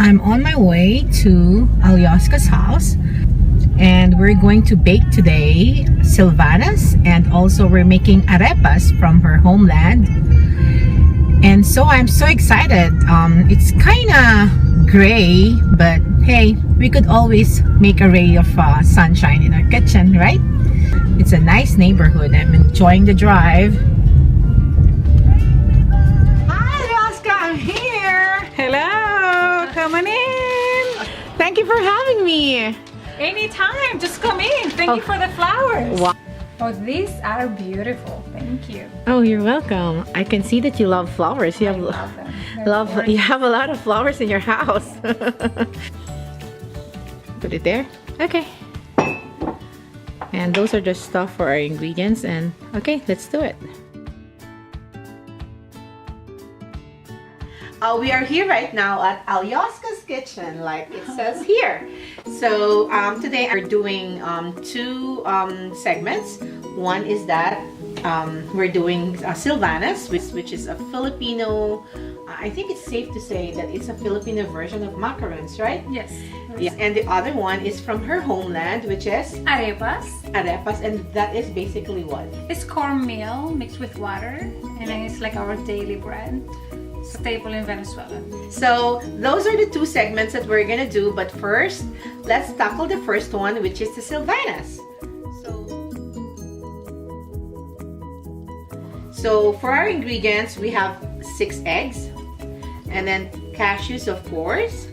I'm on my way to Alyoska's house, and we're going to bake today Sylvanas, and also we're making arepas from her homeland. And so I'm so excited. It's kind of gray, but hey, we could always make a ray of sunshine in our kitchen, right? It's a nice neighborhood. I'm enjoying the drive. Hi, Alyoska, I'm here. Hello, come on in. Thank you for having me. Anytime, just come in. Thank you for the flowers. Wow. Oh, these are beautiful. Thank you. Oh, you're welcome. I can see that you love flowers. You have you have a lot of flowers in your house. Put it there. Okay. And those are just stuff for our ingredients. And okay, let's do it. We are here right now at Alyoska's kitchen, like it says here. So today we're doing two segments. One is that we're doing Sylvanas, which is a Filipino, I think it's safe to say that it's a Filipino version of macarons, right? Yes. Yeah. And the other one is from her homeland, which is Arepas. arepas, and that is basically what? It's cornmeal mixed with water, and then it's like our daily bread. Staple in Venezuela. So those are the two segments that we're gonna do, but first let's tackle the first one, which is the Sylvanas. So for our ingredients, we have 6 eggs, and then cashews, of course,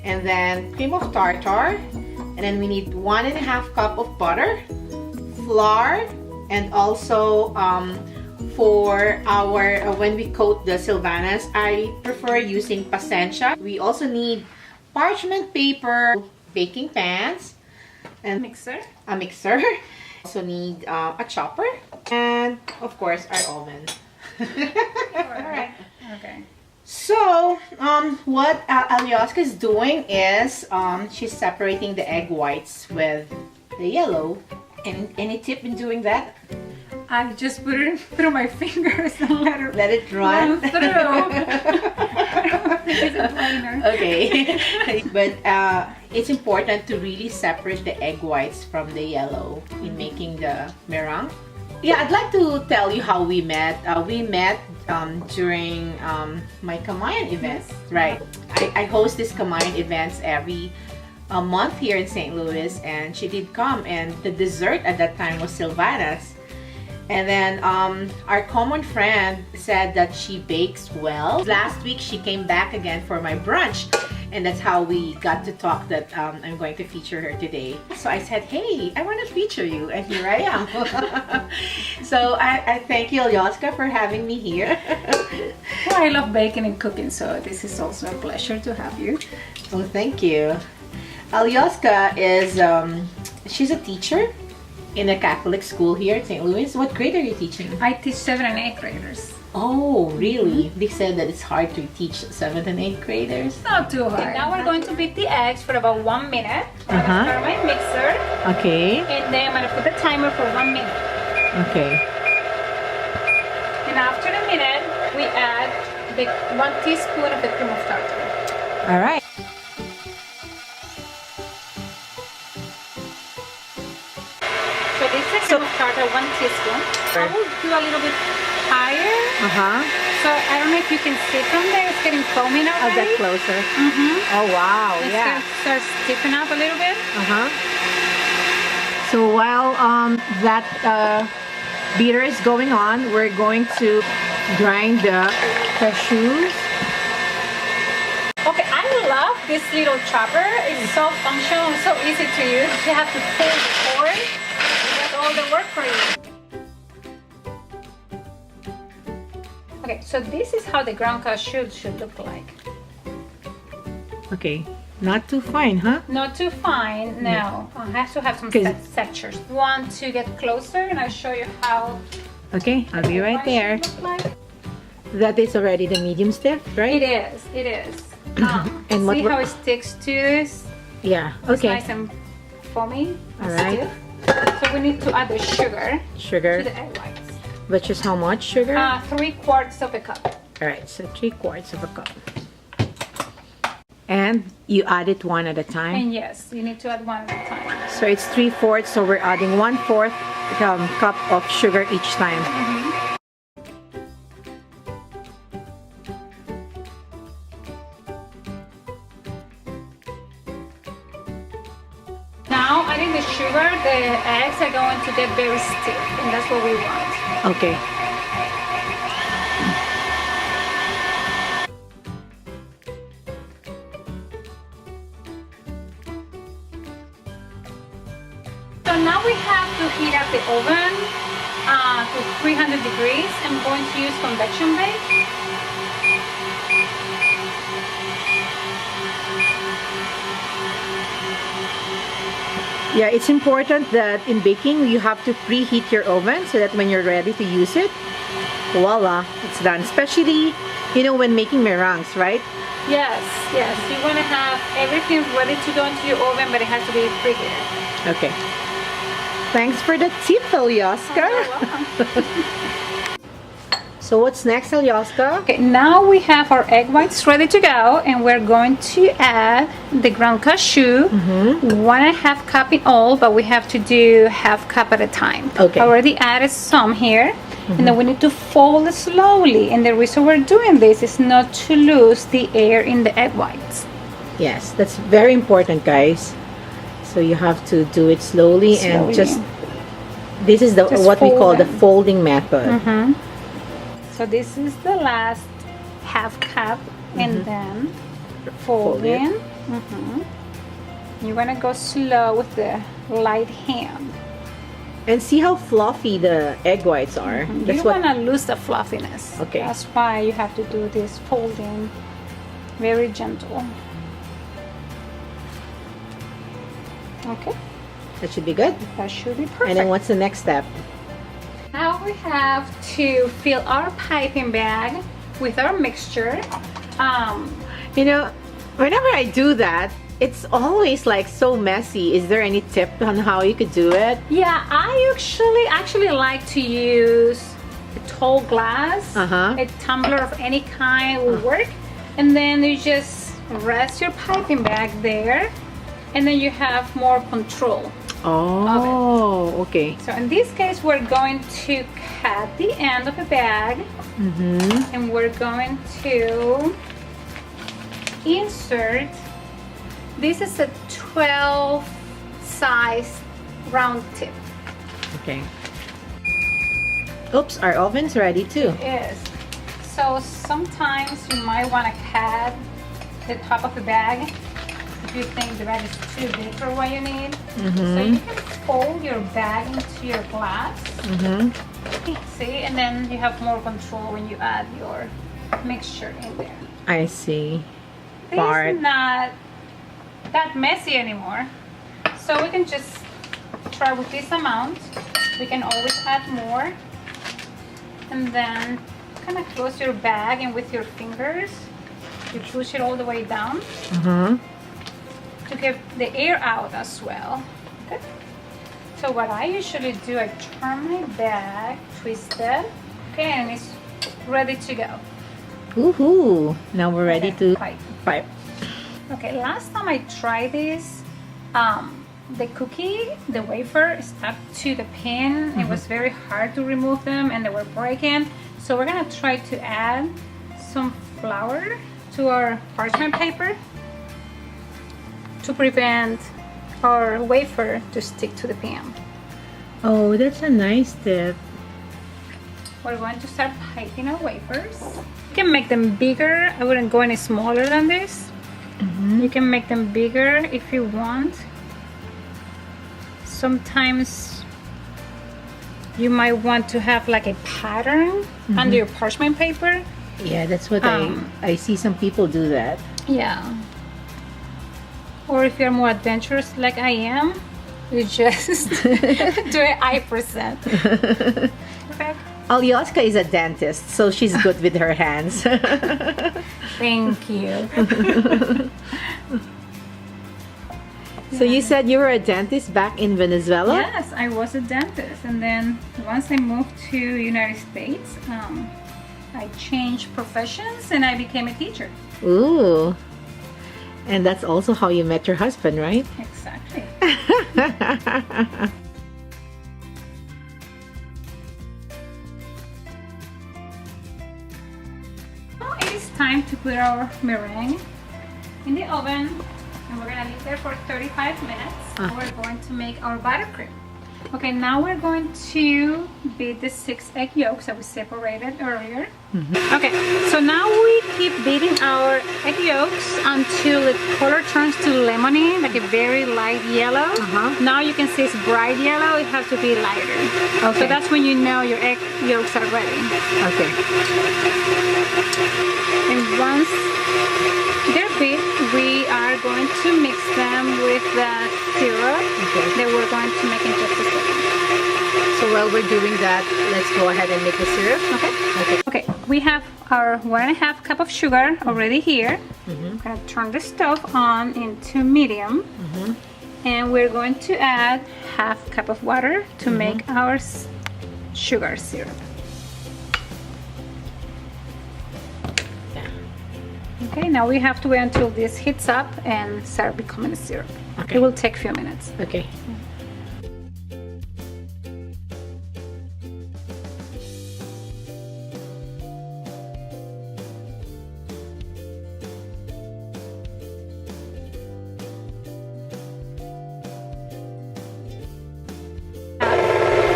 and then cream of tartar, and then we need 1.5 cup of butter, flour, and also for our when we coat the Sylvanas, I prefer using pasensya. We also need parchment paper, baking pans, and a mixer. Also need a chopper, and of course our oven. Alright. Okay. So what Alyoska is doing is she's separating the egg whites with the yellow. And any tip in doing that? I just put it through my fingers and let it run through. It's a planer. Okay. But it's important to really separate the egg whites from the yellow in making the meringue. Yeah, I'd like to tell you how we met. We met during my Kamayan events, right? I host these Kamayan events every a month here in St. Louis, and she did come, and the dessert at that time was Sylvanas. And then our common friend said that she bakes well. Last week she came back again for my brunch, and that's how we got to talk that I'm going to feature her today. So I said, hey, I want to feature you, and here I am. So I thank you, Alyoska, for having me here. Well, I love baking and cooking, so this is also a pleasure to have you. Oh, thank you. Alyoska is, she's a teacher in a Catholic school here in St. Louis. What grade are you teaching? I teach 7th and 8th graders. Oh, really? They said that it's hard to teach 7th and 8th graders. Not too hard. Now we're going to beat the eggs for about 1 minute. I'm gonna start my mixer. Okay. And then I'm gonna put the timer for 1 minute. Okay. And after the minute, we add the 1 teaspoon of the cream of tartar. All right. So this is cream of tartar, 1 teaspoon. I will do a little bit higher. So I don't know if you can see from there, it's getting foamy now. I'll get closer. Oh wow, yeah. It starts stiffen up a little bit. So while that beater is going on, we're going to grind the cashews. Okay, I love this little chopper. It's so functional and so easy to use. You have to pull the cord. That's all the work for you. Okay, so this is how the ground cashew should look like. Okay, not too fine, huh? Not too fine, no. It has to have some textures. Want to get closer and I'll show you how. Okay, I'll be right there. That is already the medium stiff, right? It is, it is. And see how it sticks to this? Yeah, okay. It's nice and foamy. All right. So we need to add the sugar. Sugar. To the egg whites. Which is how much sugar? 3/4 of a cup. All right, so 3/4 of a cup. And you add it one at a time. And yes, you need to add one at a time. So it's 3/4, so we're adding 1/4 cup of sugar each time. Now adding the sugar, the eggs are going to get very stiff, and that's what we want. Okay. So now we have to heat up the oven to 300 degrees. I'm going to use convection bake. Yeah, it's important that in baking you have to preheat your oven so that when you're ready to use it, voila, it's done. Especially, you know, when making meringues, right? Yes, yes. You want to have everything ready to go into your oven, but it has to be preheated. Okay. Thanks for the tip, Alyoska. Oh, you're welcome. So what's next, Alyoska? Okay, now we have our egg whites ready to go, and we're going to add the ground cashew. 1.5 cup in all, but we have to do half cup at a time. Okay. I already added some here, and then we need to fold slowly. And the reason we're doing this is not to lose the air in the egg whites. Yes, that's very important, guys. So you have to do it slowly, and just this is the Just what we call the fold them. folding method. So this is the last half cup, and then Fold fold it. in. You want to go slow with the light hand. And see how fluffy the egg whites are. You That's don't what. want to lose the fluffiness. Okay. That's why you have to do this folding very gentle. Okay, That should be good. that should be perfect. And then what's the next step? Now we have to fill our piping bag with our mixture. You know, whenever I do that, it's always like so messy. Is there any tip on how you could do it? Yeah, I actually like to use a tall glass. A tumbler of any kind will work. And then you just rest your piping bag there, and then you have more control. Oh, okay. So in this case, we're going to cut the end of the bag, and we're going to insert. This is a 12 size round tip. Okay. Oops, our oven's ready too. It is. So sometimes you might want to cut the top of the bag if you think the bag is too big for what you need. So you can fold your bag into your glass. See, and then you have more control when you add your mixture in there. I see. This is not that messy anymore. So we can just try with this amount. We can always add more. And then kind of close your bag, and with your fingers, you push it all the way down to get the air out as well. Okay. So what I usually do, I turn my bag, twist it, okay, and it's ready to go. Woohoo! Now we're ready to pipe. Okay, last time I tried this, the cookie, the wafer stuck to the pin. It was very hard to remove them, and they were breaking. So we're gonna try to add some flour to our parchment paper to prevent our wafer to stick to the pan. Oh, that's a nice tip. We're going to start piping our wafers. You can make them bigger. I wouldn't go any smaller than this. You can make them bigger if you want. Sometimes you might want to have like a pattern under your parchment paper. Yeah, that's what I see some people do that. Yeah. Or if you're more adventurous like I am, you just do an I%. Perfect. Alyoska is a dentist, so she's good with her hands. Thank you. So you said you were a dentist back in Venezuela? Yes, I was a dentist, and then once I moved to United States, I changed professions and I became a teacher. Ooh. And that's also how you met your husband, right? Exactly. Now it is time to put our meringue in the oven, and we're gonna leave there for 35 minutes. We're going to make our buttercream. Okay, now we're going to beat the 6 egg yolks that we separated earlier. Okay, so now we keep beating our egg yolks until the color turns to lemony, like a very light yellow. Now you can see it's bright yellow. It has to be lighter. Okay. So that's when you know your egg yolks are ready. Okay. And once they're beat, we are going to mix them with the syrup that we're going to make in just a second. So while we're doing that, let's go ahead and make the syrup. Okay, we have our 1.5 cup of sugar already here. I'm gonna turn the stove on into medium, and we're going to add 1/2 cup of water to make our sugar syrup. Okay, now we have to wait until this heats up and start becoming a syrup. It will take a few minutes. Okay.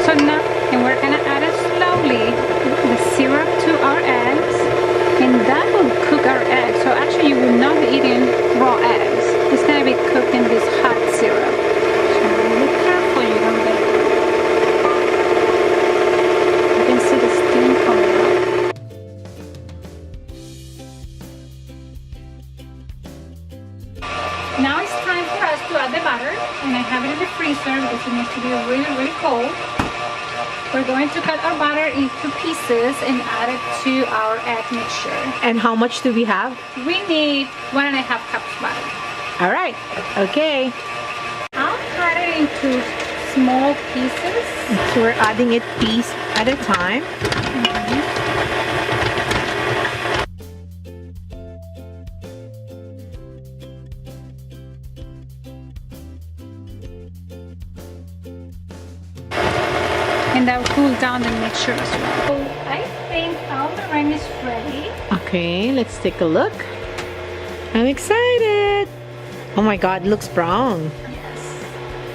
So now, and we're gonna add it slowly, the syrup to our eggs, and that will cook our eggs. So actually you will not be eating raw eggs. It's gonna be cooked in this hot syrup. So be careful you don't get it. You can see the steam coming up. Now it's time for us to add the butter, and I have it in the freezer because it needs to be really, really cold. We're going to cut our butter into pieces and add it to our egg mixture. And how much do we have? We need 1.5 cups butter. All right. Okay. I'll cut it into small pieces. So we're adding it piece at a time. And that will cool down the mixture as well. So I think our meringue is ready. Okay, let's take a look. I'm excited. Oh my God, it looks brown. Yes.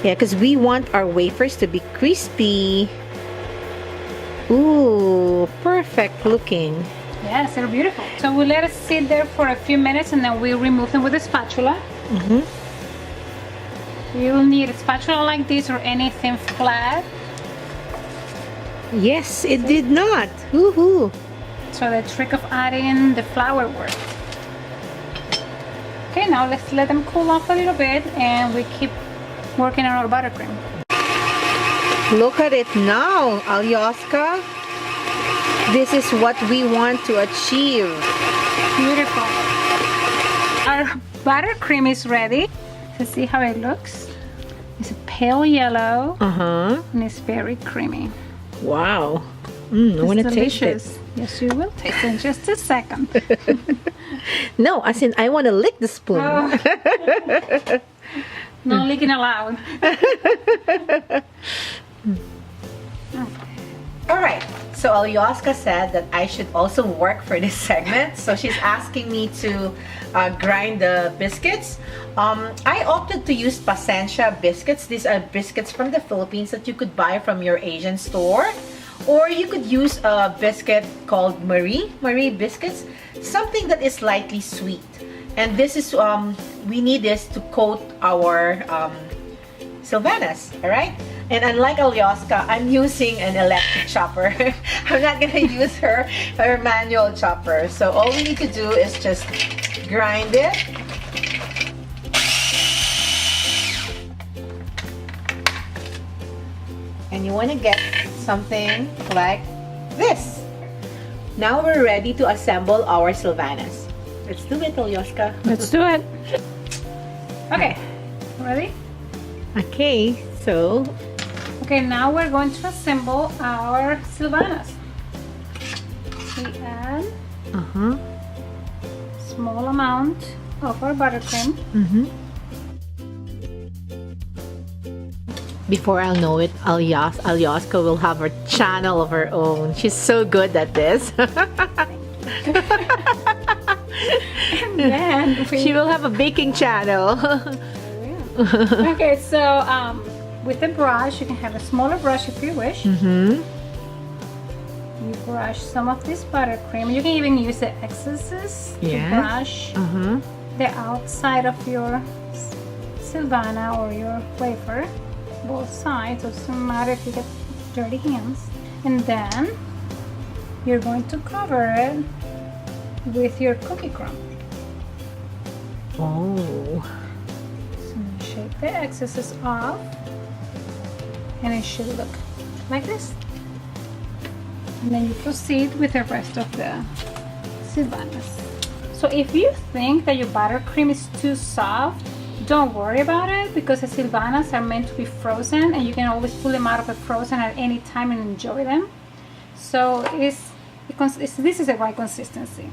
Yeah, because we want our wafers to be crispy. Ooh, perfect looking. Yes, they're beautiful. So we'll let it sit there for a few minutes and then we'll remove them with a spatula. You'll need a spatula like this or anything flat. Yes, it did not. Woohoo! So the trick of adding the flour worked. Okay, now let's let them cool off a little bit and we keep working on our buttercream. Look at it now, Alyoska. This is what we want to achieve. Beautiful. Our buttercream is ready. So see how it looks? It's a pale yellow and it's very creamy. Wow. I want to taste it. Yes, you will taste it in just a second. No, as in I want to lick the spoon. Oh. No licking allowed. All right. So Alyoska said that I should also work for this segment. So she's asking me to grind the biscuits. I opted to use Pasensya biscuits. These are biscuits from the Philippines that you could buy from your Asian store. Or you could use a biscuit called Marie biscuits. Something that is slightly sweet. And this is, we need this to coat our Sylvanas, alright? And unlike Alyoska, I'm using an electric chopper. I'm not gonna use her manual chopper. So all we need to do is just grind it. And you wanna get something like this. Now we're ready to assemble our Sylvanas. Let's do it, Alyoska. Let's do it. Okay, ready? Okay, so okay, now we're going to assemble our Sylvanas. We add small amount of our buttercream. Before I'll know it, Alyoska will have her channel of her own. She's so good at this. And then She will have a baking channel. Okay, so with the brush, you can have a smaller brush if you wish. You brush some of this buttercream. You can even use the excesses to brush the outside of your Sylvana or your wafer, both sides. It doesn't matter if you get dirty hands. And then you're going to cover it with your cookie crumb. Oh. So shake the excesses off, and it should look like this. And then you proceed with the rest of the Sylvanas. So if you think that your buttercream is too soft, don't worry about it, because the Sylvanas are meant to be frozen, and you can always pull them out of the frozen at any time and enjoy them. So this is the right consistency.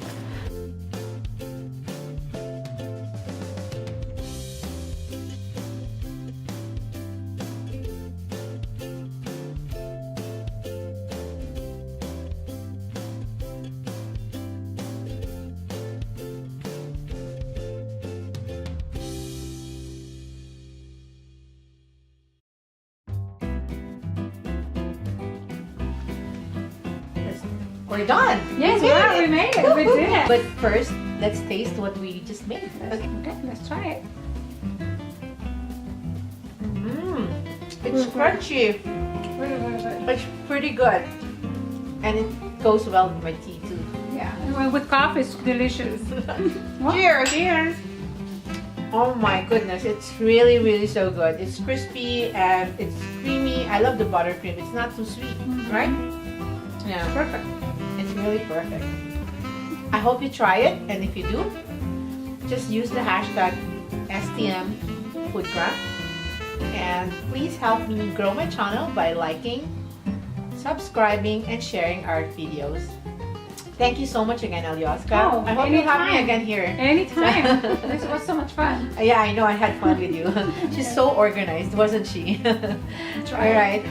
We're done. Yes, we made it. We did it. But first, let's taste what we just made. Okay, let's try it. It's crunchy. Really, really good. It's pretty good. And it goes well with my tea too. Yeah, and with coffee, it's delicious. Cheers! Cheers! Oh my goodness, it's really, really so good. It's crispy and it's creamy. I love the buttercream. It's not too sweet, right? Yeah, Perfect. it's really perfect. I hope you try it, and if you do, just use the hashtag STMFoodCraft. And please help me grow my channel by liking, subscribing, and sharing our videos. Thank you so much again, Alyoska. Oh, I hope you have me anytime. again here. Anytime. This was so much fun. Yeah, I know, I had fun with you. She's so organized, wasn't she? All right.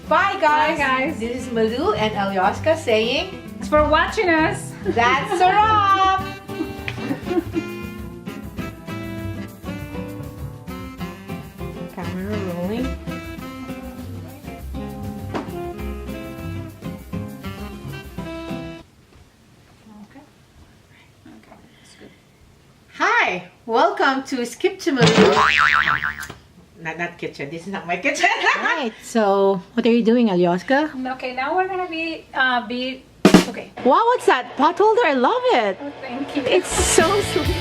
Bye, guys. Bye, guys. This is Malou and Alyoska saying, Thanks for watching us. that's a wrap. Camera rolling. Okay. Okay, that's good. Hi, welcome to Skip to Malou. Not kitchen. This is not my kitchen. Right. So, what are you doing, Alyoska? Okay, now we're gonna be okay. Wow, what's that? Pot holder? I love it. Oh, thank you. It's so sweet.